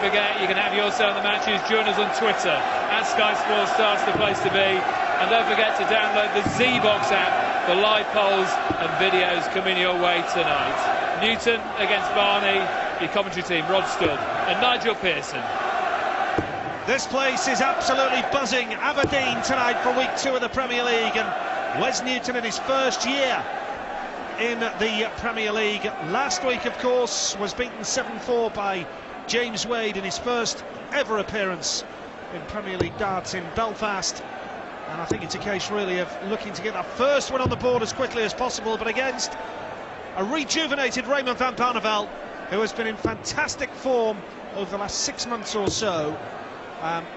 forget, you can have your say on the matches. Join us on Twitter at Sky Sports Stars, the place to be. And don't forget to download the Z-Box app for live polls and videos coming your way tonight. Newton against Barney, your commentary team, Rod Studd and Nigel Pearson. This place is absolutely buzzing. Aberdeen tonight for week 2 of the Premier League, and Wes Newton in his first year in the Premier League. Last week, of course, was beaten 7-4 by James Wade in his first ever appearance in Premier League darts in Belfast. And I think it's a case really of looking to get that first one on the board as quickly as possible, but against a rejuvenated Raymond van Barneveld, who has been in fantastic form over the last 6 months or so.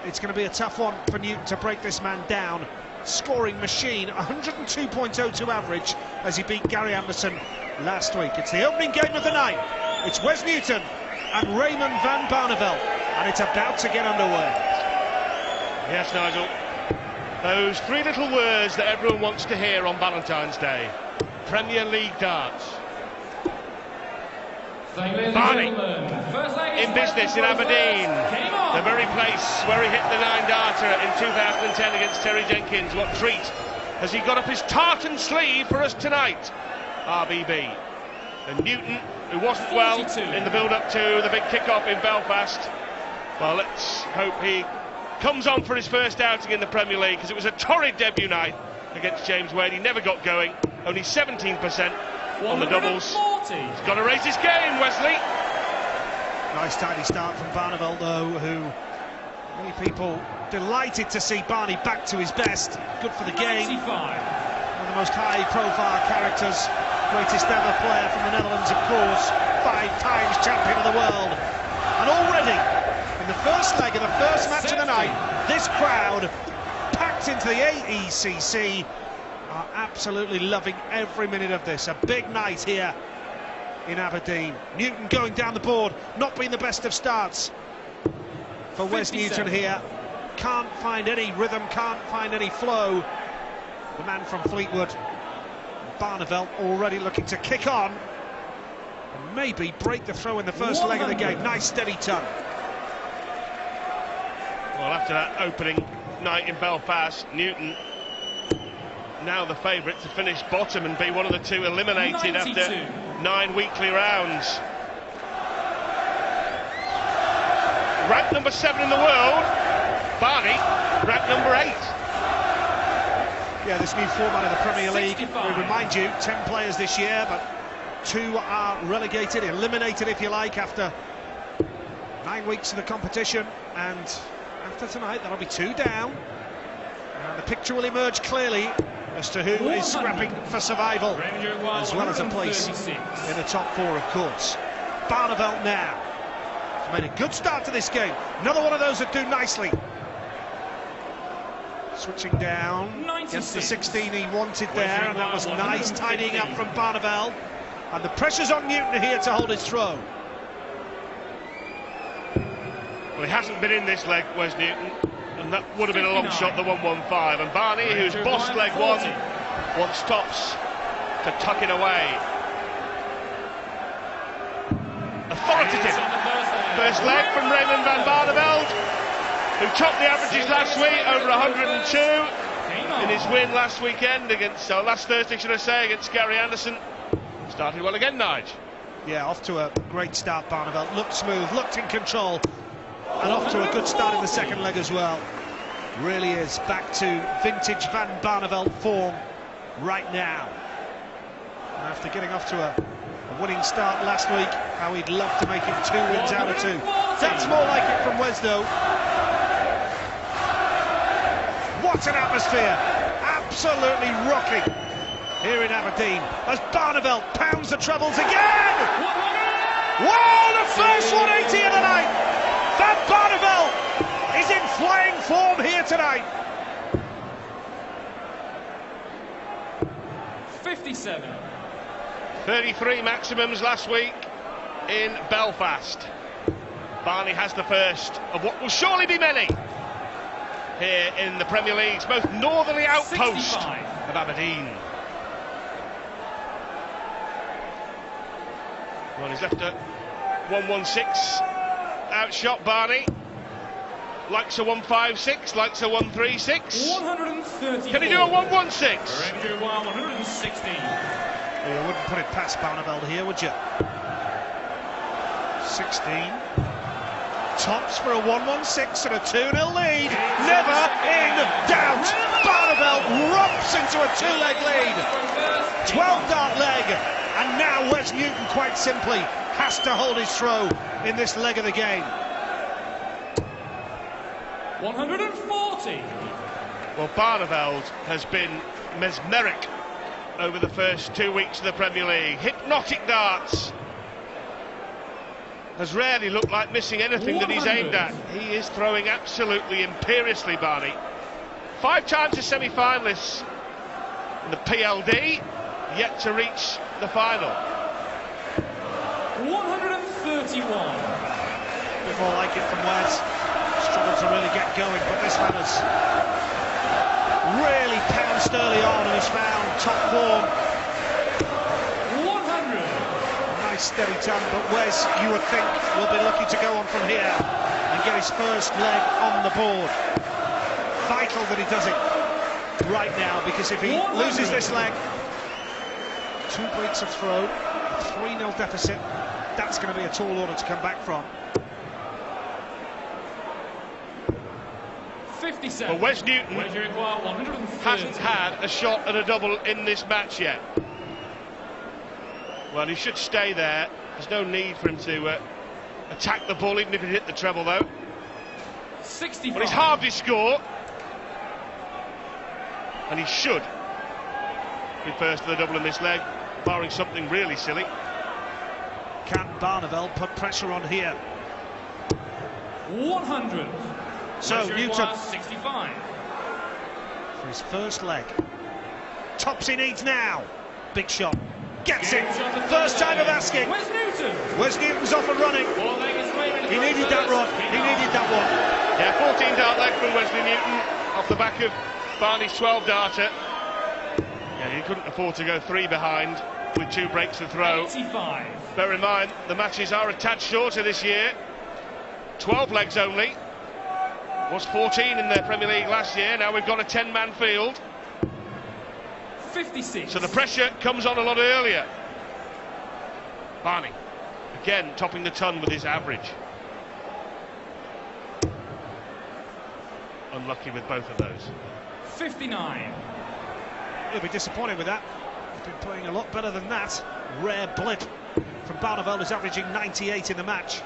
It's going to be a tough one for Newton to break this man down. Scoring machine, 102.02 average as he beat Gary Anderson last week. It's the opening game of the night. It's Wes Newton and Raymond van Barneveld, and it's about to get underway. Yes, Nigel. Those 3 little words that everyone wants to hear on Valentine's Day. Premier League darts. Barney in business in Aberdeen, the very place where he hit the 9-darter in 2010 against Terry Jenkins. What treat has he got up his tartan sleeve for us tonight? RBB. And Newton, who wasn't well in the build-up to the big kick-off in Belfast. Well, let's hope he comes on for his first outing in the Premier League, because it was a torrid debut night against James Wade. He never got going, only 17% on the doubles. He's got to raise his game, Wesley. Nice tidy start from Barneveld, though, who many people delighted to see Barney back to his best. Good for the game. 95. One of the most high-profile characters, greatest ever player from the Netherlands, of course, 5 times champion of the world. And already, in the first leg of the first match of the night, this crowd, packed into the AECC, are absolutely loving every minute of this. A big night here in Aberdeen. Newton going down the board, not being the best of starts for Wes Newton here. Can't find any rhythm, can't find any flow. The man from Fleetwood, Barneveld, already looking to kick on and maybe break the throw in the first leg of the game. Nice steady ton. Well, after that opening night in Belfast, Newton now the favourite to finish bottom and be one of the 2 eliminated 92. After 9 weekly rounds. Ranked number 7 in the world, Barney ranked number 8. Yeah, this new format of the Premier League, we remind you, 10 players this year, but 2 are relegated, eliminated if you like, after 9 weeks of the competition, and after tonight there'll be 2 down, and the picture will emerge clearly as to who is scrapping for survival, as well as a place in the top 4, of course. Barneveld now has made a good start to this game. Another one of those that do nicely. Switching down, gets the 16 he wanted there, and that was nice tidying up from Barneveld. And the pressure's on Newton here to hold his throw. Well, he hasn't been in this leg, Wes Newton, and that would have been a long shot, the 1-1-5. And Barney, who's bossed leg 1, wants tops to tuck it away. Authoritative first leg from Raymond van Barneveld, who topped the averages last week, over 102 in his win last weekend against, last Thursday should I say, against Gary Anderson. Started well again, Nige. Yeah, off to a great start, Barneveld. Looked smooth, looked in control, and off to a good start in the second leg as well. Really is back to vintage Van Barneveld form right now. And after getting off to a winning start last week, how he'd love to make it 2 wins out of 2. That's more like it from Wes, though. What an atmosphere! Absolutely rocking here in Aberdeen as Barneveld pounds the trebles again! Whoa, the first 180 of the night! Van Barneveld is in flying form here tonight. 57. 33 maximums last week in Belfast. Barney has the first of what will surely be many here in the Premier League's most northerly outpost 65. of Aberdeen. Well, he's left at 116 outshot Barney. Likes a 156, likes a 136. 130. Can he do a 116? 160. Well, you wouldn't put it past Barneveld here, would you? 16. Tops for a 116 and a 2-0 lead. Never in doubt. Barneveld romps into a 2-leg lead. 12-dart leg. And now Wes Newton, quite simply, has to hold his throw in this leg of the game. 140. Well, Barneveld has been mesmeric over the first 2 weeks of the Premier League. Hypnotic darts. Has rarely looked like missing anything that he's aimed at. He is throwing absolutely imperiously, Barney. 5 times a semi-finalist in the PLD, yet to reach the final. 131. A bit more like it from Wes. Struggled to really get going, but this man has really pounced early on and has found top form. 100. Nice steady time, but Wes, you would think, will be lucky to go on from here and get his first leg on the board. Vital that he does it right now, because if he 100. loses this leg, 2 breaks of throw, 3-0 deficit, that's going to be a tall order to come back from. 57. Well, Wes Newton hasn't had a shot at a double in this match yet. Well, he should stay there. There's no need for him to attack the ball, even if he hit the treble, though. 65. Well, he's halved his score. And he should be first to the double in this leg, barring something really silly. Can Barneveld put pressure on here? 100. So Newton 65. for his first leg. Tops he needs now. Big shot. Gets it. First time of asking. Wes Newton. Wes Newton's off and running. He needed that run. He needed that one. Yeah, 14-dart leg from Wesley Newton off the back of Barney's 12-darter. Yeah, he couldn't afford to go 3 behind with 2 breaks to throw. 85. Bear in mind, the matches are a tad shorter this year. 12 legs only. Was 14 in the Premier League last year. Now we've got a 10-man field. 56. So the pressure comes on a lot earlier. Barney, again, topping the ton with his average. Unlucky with both of those. 59. He'll be disappointed with that. He's been playing a lot better than that. Rare blip from Barneveld, who's averaging 98 in the match.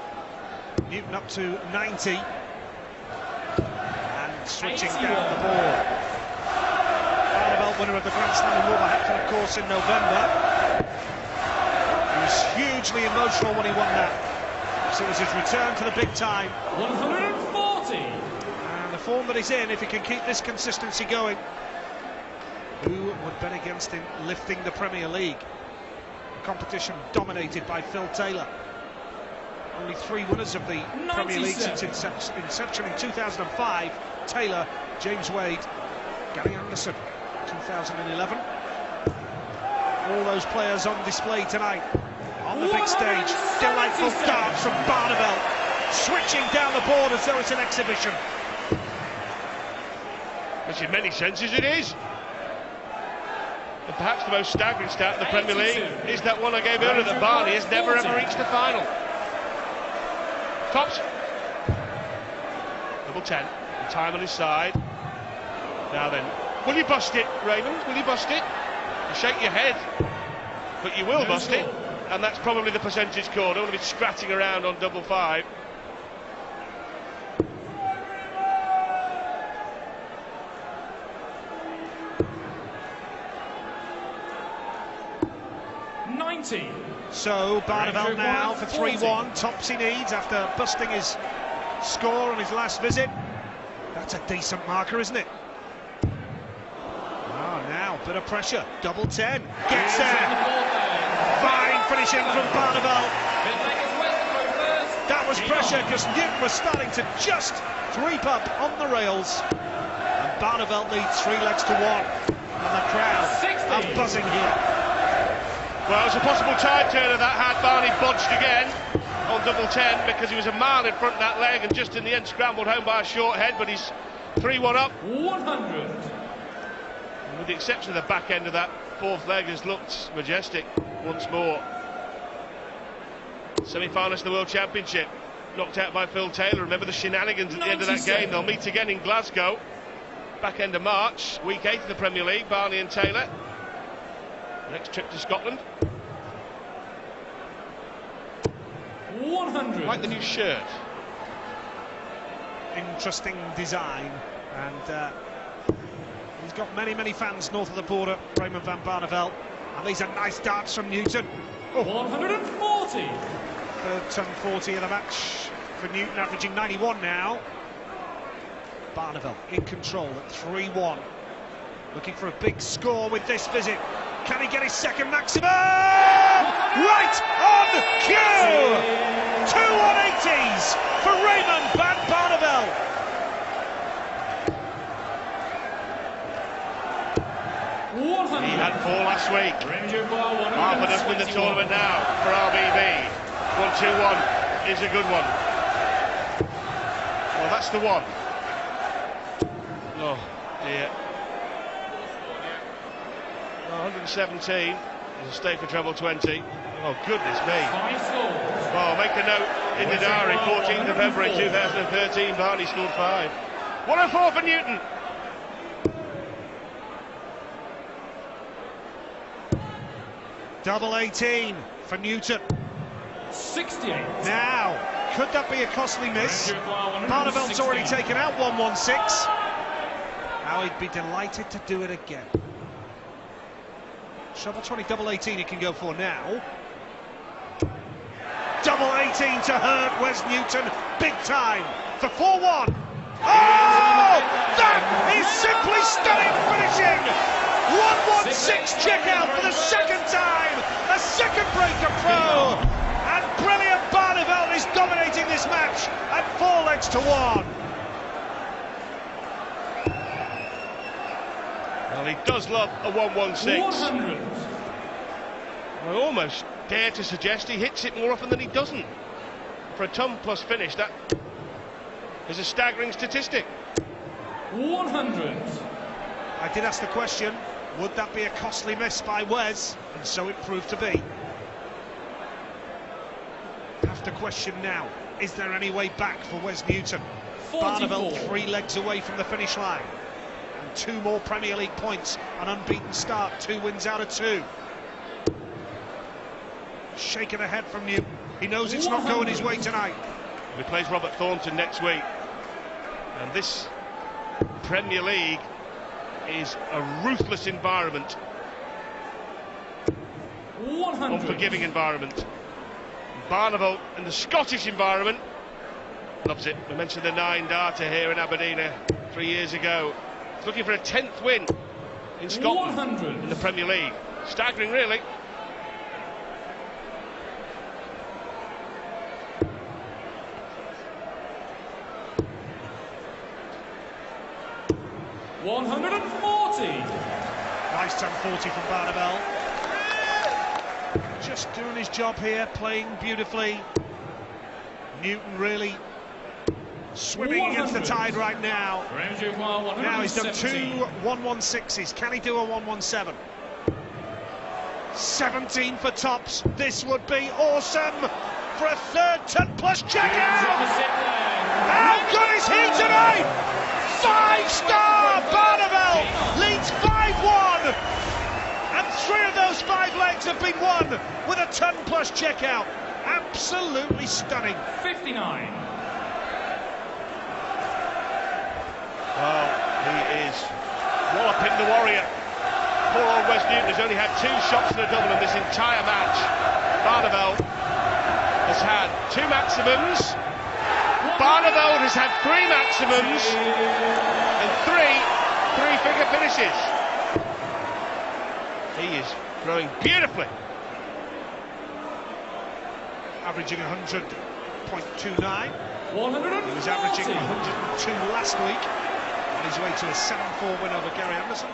Newton up to 90. And switching 81. down the board. Barneveld, winner of the Grand Slam in Wolverhampton, of course, in November. He was hugely emotional when he won that. So it was his return to the big time. 140. And the form that he's in, if he can keep this consistency going, who would bet against him lifting the Premier League? A competition dominated by Phil Taylor. Only 3 winners of the Premier League since inception in 2005. Taylor, James Wade, Gary Anderson, 2011. All those players on display tonight on the big stage. Delightful darts from Barneveld, switching down the board as though it's an exhibition. Which in many senses it is. And perhaps the most staggering stat in the Premier League is that one I gave earlier, that Barney has never ever reached the final. Tops. Double 10. Time on his side. Now then, will you bust it, Raymond? Will you bust it? You shake your head, but you will bust it, and that's probably the percentage call. Don't want to be scratching around on double 5. So Barneveld now for 3-1, tops he needs after busting his score on his last visit. That's a decent marker, isn't it? Oh, now bit of pressure, double 10, gets there. Fine finishing from Barneveld. That was pressure because Newton was starting to just creep up on the rails. And Barneveld leads 3 legs to 1. And the crowd are buzzing here. Well, it was a possible tide turner that had Barney bodged again on double 10 because he was a mile in front of that leg and just in the end scrambled home by a short head, but he's 3-1 up. 100. And with the exception of the back end of that fourth leg, has looked majestic once more. Semi-finalist of the World Championship, knocked out by Phil Taylor. Remember the shenanigans at the end of that game. They'll meet again in Glasgow, back end of March, week 8 of the Premier League, Barney and Taylor. Next trip to Scotland. 100. Like the new shirt. Interesting design, and he's got many fans north of the border, Raymond van Barneveld, and these are nice darts from Newton. 140. Third ton 40 of the match for Newton, averaging 91 now. Barneveld in control at 3-1, looking for a big score with this visit. Can he get his second maximum? Right on cue! 2 180s for Raymond van Barneveld. He had 4 last week. Half a dozen in the tournament now for RBB. 1-2-1 is a good one. Well, that's the one. Oh dear. 117 is a stay for treble 20. Oh goodness me. Well, make a note in the diary. 14th of February 2013, Barney scored 5. 104 for Newton. Double 18 for Newton. 68. Now, could that be a costly miss? Barneveld's already taken out 116. Now he'd be delighted to do it again. Treble 20, double 18 he can go for now. Double 18 to hurt Wes Newton, big time for 4-1. Oh, that is simply stunning finishing. 116 check out for the second time, a second breaker pro, and brilliant Barneveld is dominating this match at 4 legs to 1. Well, he does love a 116. 100. I almost dare to suggest he hits it more often than he doesn't. For a ton plus finish, that is a staggering statistic. 100. I did ask the question, would that be a costly miss by Wes? And so it proved to be. Have to question now, is there any way back for Wes Newton? 44. Barneveld 3 legs away from the finish line. And 2 more Premier League points, an unbeaten start, 2 wins out of 2. Shaking ahead from Newton. He knows it's not going his way tonight. He plays Robert Thornton next week. And this Premier League is a ruthless environment. 100. Unforgiving environment. Barneveld in the Scottish environment loves it. We mentioned the 9-darter here in Aberdeen 3 years ago. He's looking for a 10th win in Scotland 100. in the Premier League. Staggering, really. Nice 10-40 from Barneveld. Just doing his job here, playing beautifully. Newton really swimming against the tide right now. Now he's done 2 116s. Can he do a 117? 17 for tops. This would be awesome for a third ton plus check out. How good is he tonight? 5-star Barneveld leads 5-1, and 3 of those 5 legs have been won with a ton plus check out. Absolutely stunning. 59. Well, he is walloping the warrior. Poor old Wes Newton has only had 2 shots in a double in this entire match. Barneveld has had 2 maximums. Barneveld has had 3 maximums and 3 three-figure finishes. He is throwing beautifully. Averaging 100.29. 140. He was averaging 102 last week. On his way to a 7-4 win over Gary Anderson.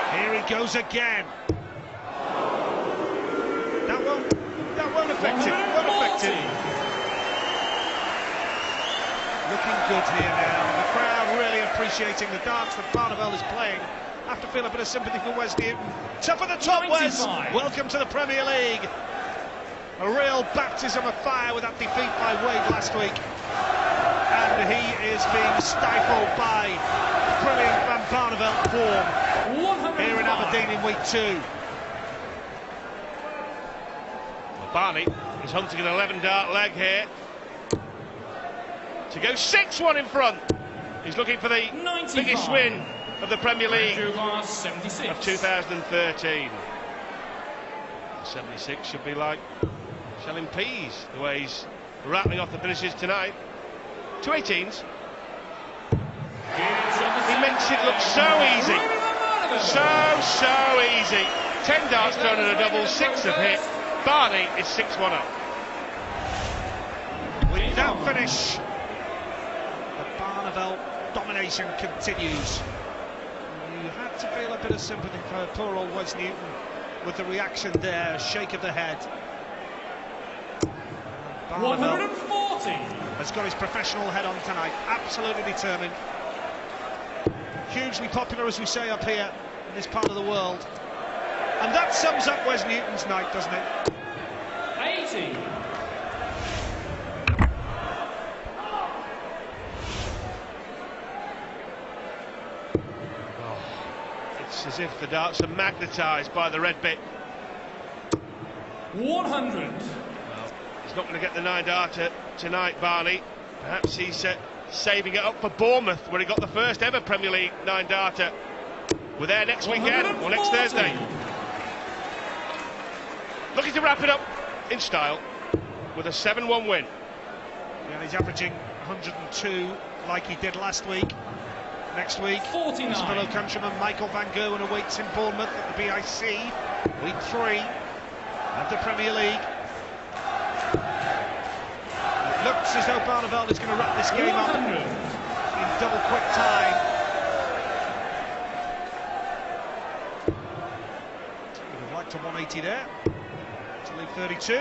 And here he goes again. That won't unaffected, unaffected. Looking good here now. The crowd really appreciating the dance that Barneveld is playing. Have to feel a bit of sympathy for Wes Newton. Top of the top, Wes. Welcome to the Premier League. A real baptism of fire with that defeat by Wade last week. And he is being stifled by brilliant Van Barneveld form here in Aberdeen in week 2. Well, Barney is hunting an 11-dart leg here to go 6-1 in front. He's looking for the biggest win of the Premier League of 2013. 76 should be like shelling peas the way he's rattling off the finishes tonight. 218s. He makes it look so easy. So easy. 10 darts thrown at a double, 6 have hit. Barney is 6-1 up. With that finish, the Barneveld domination continues. You had to feel a bit of sympathy for poor old Wes Newton with the reaction there, shake of the head. Barneveld 140 has got his professional head on tonight, absolutely determined. Hugely popular, as we say up here in this part of the world. And that sums up Wes Newton's night, doesn't it? 80. It's as if the darts are magnetised by the red bit. 100. Well, he's not going to get the 9-darter tonight, Barney. Perhaps he's saving it up for Bournemouth, where he got the first ever Premier League 9-darter. We're there next weekend, or next Thursday. Looking to wrap it up in style with a 7-1 win. Yeah, he's averaging 102 like he did last week. Next week, 49. his fellow countryman Michael Van Gerwen awaits in Bournemouth at the BIC, week 3 of the Premier League. It looks as though Barneveld is going to wrap this game up in double quick time. Would have liked a 180 there to leave 32.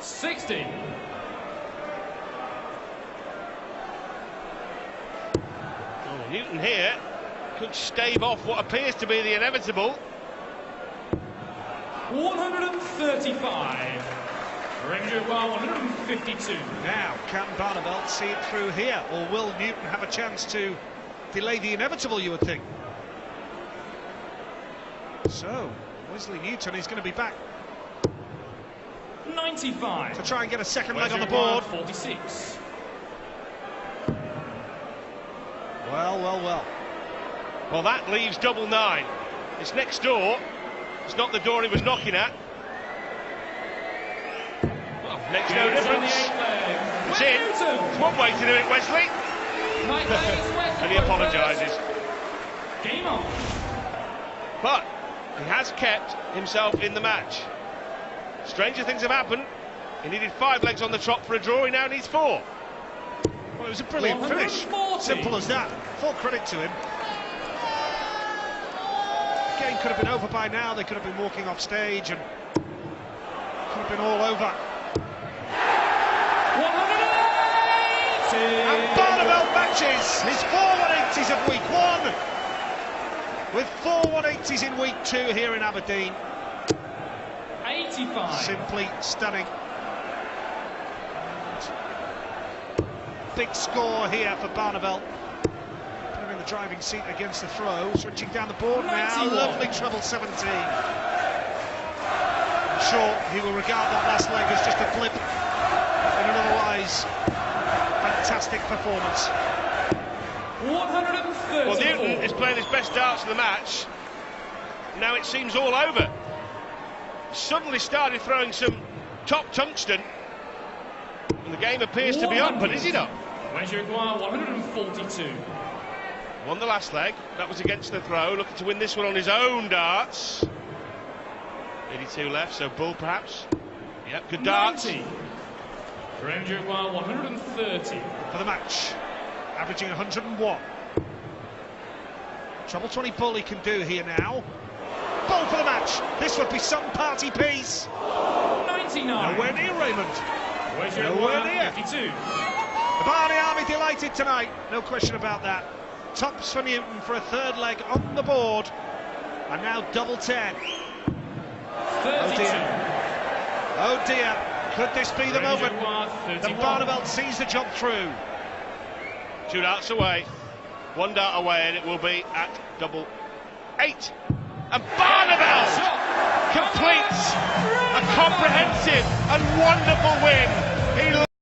60. Oh, Newton here could stave off what appears to be the inevitable. 135. Ranger 152. Now, can Barneveld see it through here, or will Newton have a chance to delay the inevitable, you would think? So, Wesley Newton is going to be back 95. to try and get a second leg on the board. 46. Well. Well, that leaves double 9. It's next door. It's not the door he was knocking at. Well, makes no difference. It's in. It's one way to do it, Wesley. And he apologises. Game on. But he has kept himself in the match. Stranger things have happened. He needed 5 legs on the trot for a draw. He now needs 4. Well, it was a brilliant finish. Simple as that. Full credit to him. The game could have been over by now. They could have been walking off stage and could have been all over. 180. And Barneveld matches his 4 180s of week 1 with 4 180s in week 2 here in Aberdeen. 85. Simply stunning. Big score here for Barneveld. Put him in the driving seat against the throw. Switching down the board 91. Now. Lovely treble 17. I'm sure he will regard that last leg as just a blip in an otherwise fantastic performance. 130. Well, Newton is playing his best darts of the match. Now it seems all over. Suddenly started throwing some top tungsten. And the game appears to be up, but is it up? 142. Won the last leg. That was against the throw. Looking to win this one on his own darts. 82 left, so bull perhaps. Yep, good darts. 90. Ranger 130. For the match, averaging 101. Treble 20 bull he can do here now. ball for the match. This would be some party piece. 99. Nowhere near Raymond. Nowhere near. 52. The Barney Army delighted tonight, no question about that. Tops for Newton for a third leg on the board, and now double 10. 32. Oh dear, could this be the Ranger moment Ward, that 31. Barneveld sees the job through? 2 darts away, 1 dart away, and it will be at double 8. And Barneveld completes a comprehensive and wonderful win. He